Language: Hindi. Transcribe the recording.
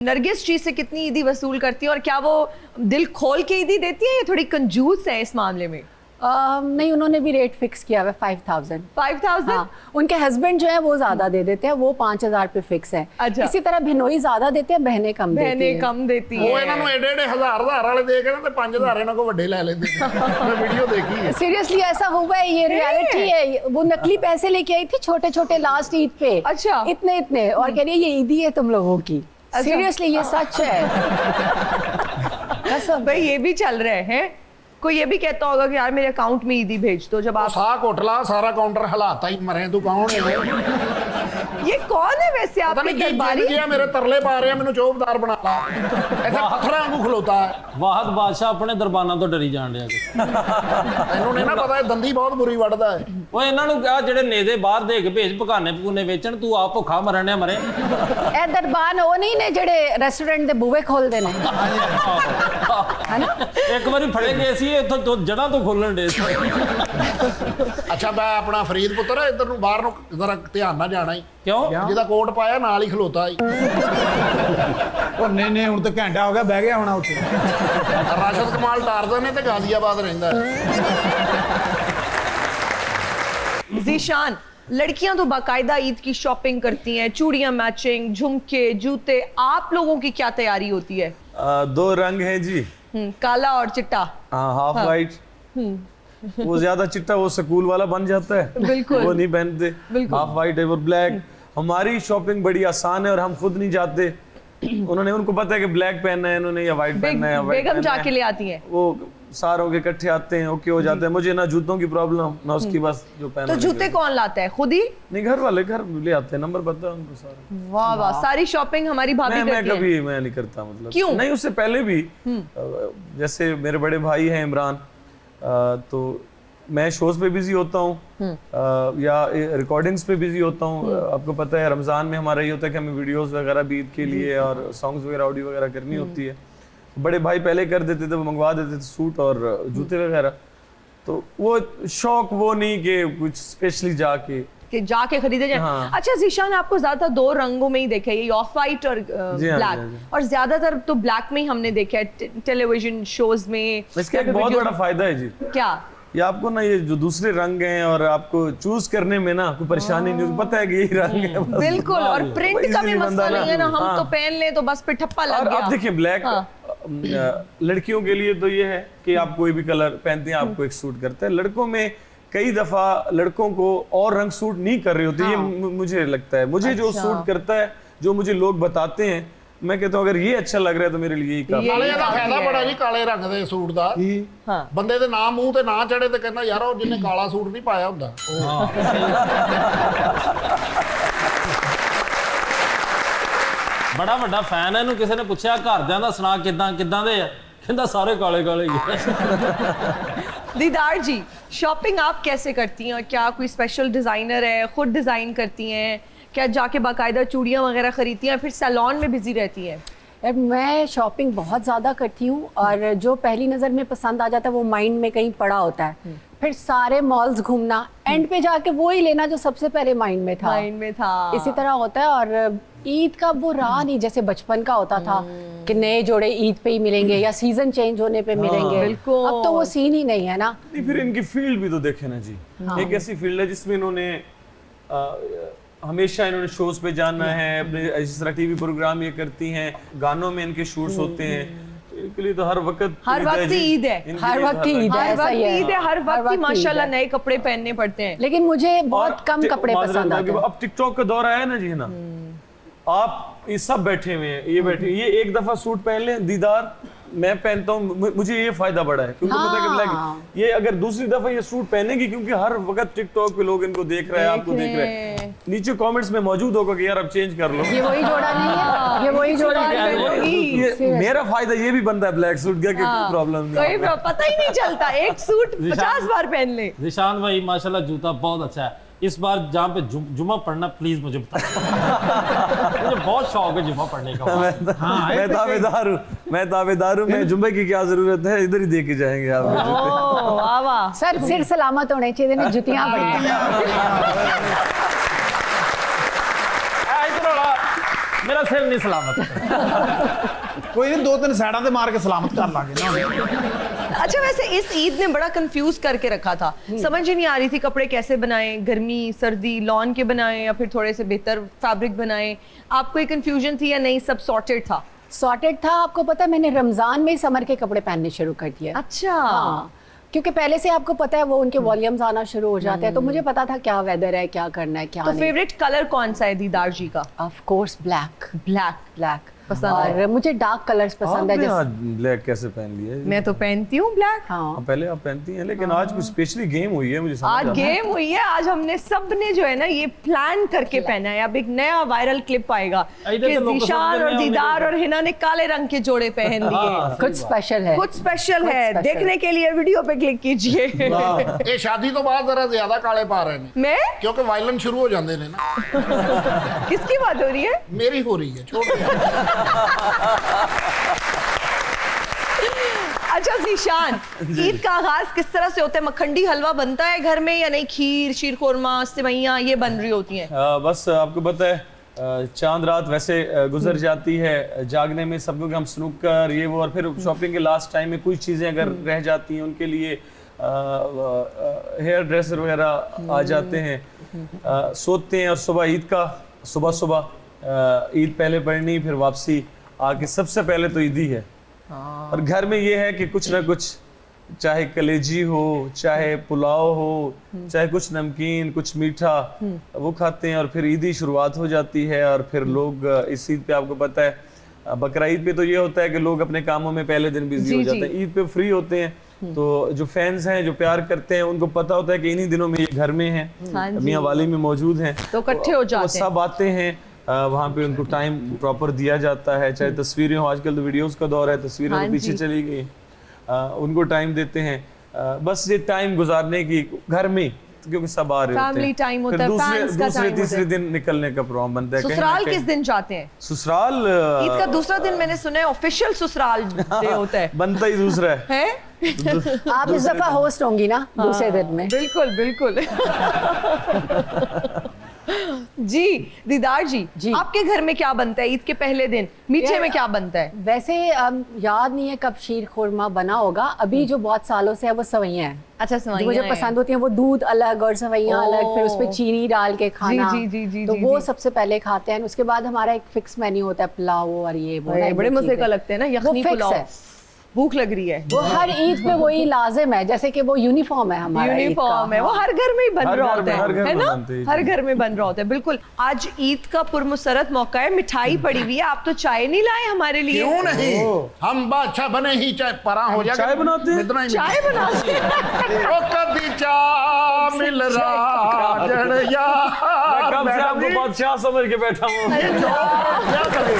नरगिस जी से कितनी ईदी वसूल करती है और क्या वो दिल खोल के ईदी देती है या थोड़ी कंजूस है इस मामले में? नहीं, उन्होंने भी रेट फिक्स किया हुआ 5000। 5000? हाँ, उनके हस्बैंड जो है वो ज्यादा दे देते हैं, वो 5000 पे फिक्स है। अच्छा। इसी तरह बहनोई ज्यादा देते हैं, बहनें कम देती हैं। बहनें कम देती हैं। वो ਇਹਨਾਂ ਨੂੰ ਏਡੇ ਹਜ਼ਾਰ ਵਾਲੇ ਦੇ ਕੇ ਨਾ ਤੇ 5000 ਇਹਨਾਂ ਕੋ ਵੱਡੇ ਲੈ ਲੈਂਦੇ ਨੇ। मैं वीडियो देखी है। सीरियसली ऐसा हुआ है, ये रियलिटी है। वो नकली पैसे लेके आई थी छोटे छोटे लास्ट ईद पे। अच्छा। इतने इतने, और कह रही है ये ईदी है तुम लोगों की। सीरियसली ये सच है। भाई ये भी चल रहे हैं, कोई ये भी कहता होगा कि यार मेरे अकाउंट में ईदी भेज दो। जब आप साह कोटला सारा काउंटर हिलाता ही मरे तू कौन है? ये कौन है वैसे आपके दरबारी? मेरे तरले पा रहे हैं, मैंने चौबदार बना ला। ऐसा पत्थर वांगू खलोता है। वाहद बादशाह अपने दरबाना तो डरी जान रहा ਇਹਨੂੰ ਨਹੀਂ ਨਾ ਪਤਾ ਇਹ ਦੰਦੀ ਬਹੁਤ ਬੁਰੀ ਵੱਢਦਾ ਹੈ। ਉਹ ਇਹਨਾਂ ਨੂੰ ਕਿਹਾ ਜਿਹੜੇ ਨੇਦੇ ਬਾਹਰ ਦੇ ਕੇ ਭੇਜ ਪਕਾਨੇ ਪਕੂਨੇ ਵੇਚਣ, ਤੂੰ ਆਪ ਭੁੱਖਾ ਮਰਨਿਆ ਮਰੇ। ਇਹ ਦਰਬਾਨ ਉਹ ਨਹੀਂ ਨੇ ਜਿਹੜੇ ਰੈਸਟੋਰੈਂਟ ਦੇ ਬੂਹੇ ਖੋਲਦੇ ਨੇ, ਹੈਨਾ? ਇੱਕ ਵਾਰੀ ਫੜੇ ਗਏ ਸੀ ਇੱਥੋਂ ਜੜਾਂ ਤੋਂ ਖੋਲਣ ਦੇ। ਅੱਛਾ ਮੈਂ ਆਪਣਾ ਫਰੀਦ ਪੁੱਤਰ ਇੱਧਰ ਨੂੰ ਬਾਹਰ ਨੂੰ ਜ਼ਰਾ ਧਿਆਨ ਨਾਲ ਜਾਣਾ ਹੀ। ਕਿਉਂ? ਜਿਹਦਾ ਕੋਟ ਪਾਇਆ ਨਾਲ ਹੀ ਖਲੋਤਾ ਹੀ। ਉਹ ਨਹੀਂ ਹੁਣ ਤਾਂ ਘੰਟਾ ਹੋ ਗਿਆ ਬਹਿ ਗਿਆ ਹੋਣਾ ਉੱਥੇ। ਰਾਸ਼ਦ ਕਮਾਲ ਟਾਰਦਾ ਨੇ ਤੇ ਗਾਜ਼ੀਆਬਾਦ ਰਹਿੰਦਾ ਹੈ। ज़ीशान, लड़कियां तो बाकायदा ईद की शॉपिंग करती हैं, चूड़ियां मैचिंग, झुमके, जूते। आप लोगों की क्या तैयारी होती है? दो रंग है जी, काला और चिट्टा। Half white. वो ज्यादा चिट्टा वो स्कूल वाला बन जाता है, बिल्कुल वो नहीं पहनते। हाफ वाइट है, वो ब्लैक। हमारी शॉपिंग बड़ी आसान है और हम खुद नहीं जाते। उनको पता है कि ब्लैक पहनना है इन्होंने या व्हाइट पहनना है। बेगम जाके ले आती हैं। वो सारों के इकट्ठे आते हैं, ओके हो जाते हैं। मुझे ना जूतों की प्रॉब्लम ना उसकी, बस जो पहना। तो जूते कौन लाता है? खुद ही? नहीं, घर वाले घर ले आते हैं, नंबर पता है उनको सारा। वाह वाह, सारी शॉपिंग हमारी भाभी करती मैं है। कभी मैं नहीं करता, मतलब क्यों? नहीं, उससे पहले भी जैसे मेरे बड़े भाई हैं इमरान, तो मैं शोज पे बिजी होता हूँ या रिकॉर्डिंग्स पे बिजी होता हूँ। आपको पता है रमज़ान में हमारा ये होता है कि हमें वीडियोस वगैरह भी ईद के लिए और सॉन्ग्स वगैरह ऑडियो वगैरह करनी होती है। बड़े भाई पहले कर देते थे, वो मंगवा देते थे सूट और जूते वगैरह। तो वो शौक वो नहीं कि कुछ स्पेशली कि जाके खरीदे जाए। हाँ। अच्छा ज़ीशान, आपको ज्यादातर दो रंगों में ही देखा है, ये ऑफ वाइट और ब्लैक। और ज्यादातर तो ब्लैक में ही हमने देखा है टेलीविजन शोज में। इसका एक बहुत बड़ा फायदा है जी। क्या? ये आपको ना ये जो दूसरे रंग हैं और आपको चूज करने में ना कोई परेशानी नहीं, पता है कि यही रंग है बस। बिल्कुल, और प्रिंट का भी मसला नहीं है ना, हम तो पहन ले तो बस पे ठप्पा लग गया। अब देखिए ब्लैक लड़कियों के लिए तो ये है कि आप कोई भी कलर पहनते हैं आपको एक सूट करता है। लड़कों में कई दफा लड़कों को और रंग सूट नहीं कर रहे होते। ये मुझे लगता है, मुझे जो सूट करता है, जो मुझे लोग बताते हैं, मैं कहता हूँ अगर ये अच्छा लग रहा है तो मेरे लिए ही काफी। ਕਾਲੇ ਦਾ ਫਾਇਦਾ ਬੜਾ ਜੀ ਕਾਲੇ ਰੰਗ ਦੇ ਸੂਟ ਦਾ। ਹਾਂ, ਬੰਦੇ ਦੇ ਨਾਮ ਮੂੰਹ ਤੇ ਨਾ ਚੜੇ ਤੇ ਕਹਿੰਦਾ ਯਾਰ ਉਹ ਜਿਹਨੇ ਕਾਲਾ ਸੂਟ ਨਹੀਂ ਪਾਇਆ ਹੁੰਦਾ। ਬੜਾ ਵੱਡਾ ਫੈਨ ਹੈ। ਇਹਨੂੰ ਕਿਸੇ ਨੇ ਪੁੱਛਿਆ ਘਰਦਿਆਂ ਦਾ ਸੁਣਾ ਕਿਦਾਂ ਕਿਦਾਂ ਦੇ ਆ, ਕਹਿੰਦਾ ਸਾਰੇ ਕਾਲੇ ਕਾਲੇ ਹੀ ਆ। दीदार जी, शॉपिंग आप कैसे करती हैं और क्या कोई स्पेशल डिजाइनर है, खुद डिजाइन करती हैं, क्या जाके बाकायदा चूड़ियां वगैरह खरीदती हैं, फिर सैलून में बिजी रहती हैं? मैं शॉपिंग बहुत ज़्यादा करती हूँ और जो पहली नज़र में पसंद आ जाता है वो माइंड में कहीं पड़ा होता है। फिर सारे मॉल्स घूमना, एंड पे जाके वो ही लेना जो सबसे पहले माइंड में था। इसी तरह होता है। और ईद का वो रहा नहीं जैसे बचपन का होता था कि नए जोड़े ईद पे ही मिलेंगे या सीजन चेंज होने पे मिलेंगे। बिल्कुल। अब तो वो सीन ही नहीं है ना। नहीं, फिर इनकी फील्ड भी तो देखे ना जी। एक ऐसी फील्ड है जिसमें इन्होंने हमेशा इन्होंने शोज पे जाना है, अपने जिस तरह टीवी प्रोग्राम ये करती हैं, गानों में इनके शूट्स होते हैं, तो इनके लिए तो हर वक्त ईद है। हर वक्त ईद है, हर वक्त ईद है, हर वक्त माशाल्लाह नए कपड़े पहनने पड़ते हैं। लेकिन मुझे बहुत कम कपड़े पसंद आते हैं। अब टिकटॉक का दौर आया ना जी, है ना, आप ये सब बैठे हुए हैं, ये एक दफा सूट पहन लें, दीदार मैं पहनता हूँ, मुझे ये फायदा बड़ा है क्योंकि पता है कि ब्लैक ये अगर दूसरी दफा ये सूट पहनेगी, क्योंकि हर वक्त टिकटॉक पे लोग इनको देख रहे हैं, आपको देख रहे हैं, नीचे कमेंट्स में मौजूद होगा कि यार अब चेंज कर लो। ये वही जोड़ा नहीं है, ये वही जोड़ा ये मेरा फायदा ये भी बनता है ब्लैक सूट का, कोई प्रॉब्लम नहीं, कोई पता ही नहीं चलता, एक सूट 50 बार पहन ले। ज़ीशान भाई माशाल्लाह जूता बहुत अच्छा है। इस बार जहाँ पे जुम्मा पढ़ना प्लीज मुझे बता। मुझे बहुत शौक है जुम्मा पढ़ने का। मैं दावेदार हूँ। मैं जुम्मे की क्या जरूरत है, इधर ही दे के जाएंगे आप। वाह वाह, सर सिर सलामत होने चाहिए, जुतियां बड़ी। मेरा मेरा सिर नहीं सलामत। कोई नहीं, 2-3 साइडां ते मार के सलामत कर लांगे ना। अच्छा वैसे इस ईद ने बड़ा कंफ्यूज करके रखा था, समझ ही नहीं आ रही थी कपड़े कैसे बनाएं, गर्मी सर्दी लॉन के बनाएं या फिर थोड़े से बेहतर फैब्रिक बनाएं, आपको एक कंफ्यूजन थी या नहीं सब सॉर्टेड था? सॉर्टेड था। आपको पता है मैंने रमजान में ही समर के कपड़े पहनने शुरू कर दिए। अच्छा हाँ, क्योंकि पहले से आपको पता है वो उनके वॉल्यूम्स आना शुरू हो जाते हैं, तो मुझे पता था क्या वेदर है, क्या करना है, क्या तो नहीं। फेवरेट कलर कौन सा है दीदार जी का? Of course black. ब्लैक पसंद और है? मुझे डार्क कलर्स पसंद है। आपने जैसे आज ब्लैक कैसे पहन लिया? मैं तो पहनती हूँ ब्लैक। हाँ, पहले आप पहनती हैं, लेकिन आज कुछ स्पेशली गेम हुई है, मुझे समझ आज आ रहा है। गेम हुई है, आज हमने सब ने जो है ना ये प्लान करके पहना है। अब एक नया वायरल क्लिप आएगा इधर कि तो लोग को जीशान समझ और नहीं दीदार आने और हिना ने काले रंग के जोड़े पहन लिए। कुछ स्पेशल है। कुछ स्पेशल है, special। देखने के लिए वीडियो पे क्लिक कीजिए। ਇਹ ਸ਼ਾਦੀ ਤੋਂ ਬਾਅਦ ਜ਼ਰਾ ਜ਼ਿਆਦਾ ਕਾਲੇ ਪਾ ਰਹੇ ਨੇ मैं ਕਿਉਂਕਿ ਵਾਇਲਨ ਸ਼ੁਰੂ ਹੋ ਜਾਂਦੇ ਨੇ ਨਾ। किसकी बात हो रही है? ਮੇਰੀ ਹੋ ਰਹੀ ਹੈ ਛੋੜ अच्छा जीशान, ईद का आगाज किस तरह से होता है? मखंडी हलवा बनता है घर में या नहीं? खीर शीर खुरमा सेवइयां ये बन रही होती हैं? बस आपको पता है चांद रात वैसे गुजर जाती है, जागने में सब लोग हम स्नूकर ये वो, और फिर शॉपिंग के लास्ट टाइम में कुछ चीज़ें अगर रह जाती हैं उनके लिए हेयर ड्रेसर वगैरह आ जाते हैं, सोते हैं, और सुबह ईद का सुबह ईद पहले पढ़नी, फिर वापसी आके सबसे पहले तो ईद ही है। और घर में ये है कि कुछ ना कुछ, चाहे कलेजी हो, चाहे पुलाव हो, चाहे कुछ नमकीन कुछ मीठा, वो खाते हैं, और फिर ईद ही शुरुआत हो जाती है। और फिर लोग इस ईद पे आपको पता है बकरा ईद पे तो ये होता है कि लोग अपने कामों में पहले दिन बिजी हो जाते हैं, ईद पे फ्री होते हैं। तो जो फैंस हैं जो प्यार करते हैं उनको पता होता है कि इन्हीं दिनों में ये घर में हैं, मियाँ वाली में मौजूद हैं, तो इकट्ठे हो जाते वो सब आते हैं, वहाँ पे उनको टाइम प्रॉपर दिया जाता है, चाहे तस्वीरें हो, आजकल तो वीडियोस का दौर है, तस्वीरें तो पीछे चली गई, उनको टाइम देते हैं, बस ये टाइम गुजारने की घर में, क्योंकि सब आ रहे होते हैं। फैमिली टाइम होता है, फिर फैंस का दूसरे टाइम होता तीसरे है। दिन निकलने का प्रोग्राम बनता है। ससुराल किस दिन जाते हैं? ससुराल ईद का दूसरा दिन मैंने सुना है ऑफिशियल ससुराल डे होता है। बनता ही दूसरा है। हैं? आप इस दफा होस्ट होंगी ना दूसरे दिन में। बिल्कुल बिल्कुल। जी दीदार जी, जी। आपके घर में क्या बनता है ईद के पहले दिन? मीठे में क्या बनता है? वैसे याद नहीं है कब शीर खुरमा बना होगा, अभी जो बहुत सालों से है वो सवैयां हैं। अच्छा जो सेवइयां मुझे हैं। पसंद होती हैं वो दूध अलग और सवैयां अलग, फिर उस पे चीनी डाल के खाना। जी, जी, जी, तो जी, वो जी। सबसे पहले खाते हैं। उसके बाद हमारा एक फिक्स मेन्यू होता है, पुलाव और ये वो बड़े ना, बड़े वो मजे चीज़ें। का लगते हैं ना, वो यखनी फिक्स पुलाव। है। भूख लग रही है। वो हर ईद पे वही लाजिम है, जैसे कि वो यूनिफॉर्म है हमारा ईद का। यूनिफॉर्म है, वो हर घर में ही बन हर रहा घर होता में, हर घर है में ना? बनते हैं, हर जी। घर में बन रहा होता है। बिल्कुल, आज ईद का पुरमुसरत मौका है, मिठाई पड़ी हुई है, आप तो चाय नहीं लाए हमारे लिए? क्यों नहीं, हम बादशाह बने ही चाहे परा हो जाए, चाय बनाते हैं? इतना ही चाय बनाते हैं। ओ कभी चाह मिल राजन यार, कब से आपको बादशाह समझ के बैठा हूँ। क्या करें?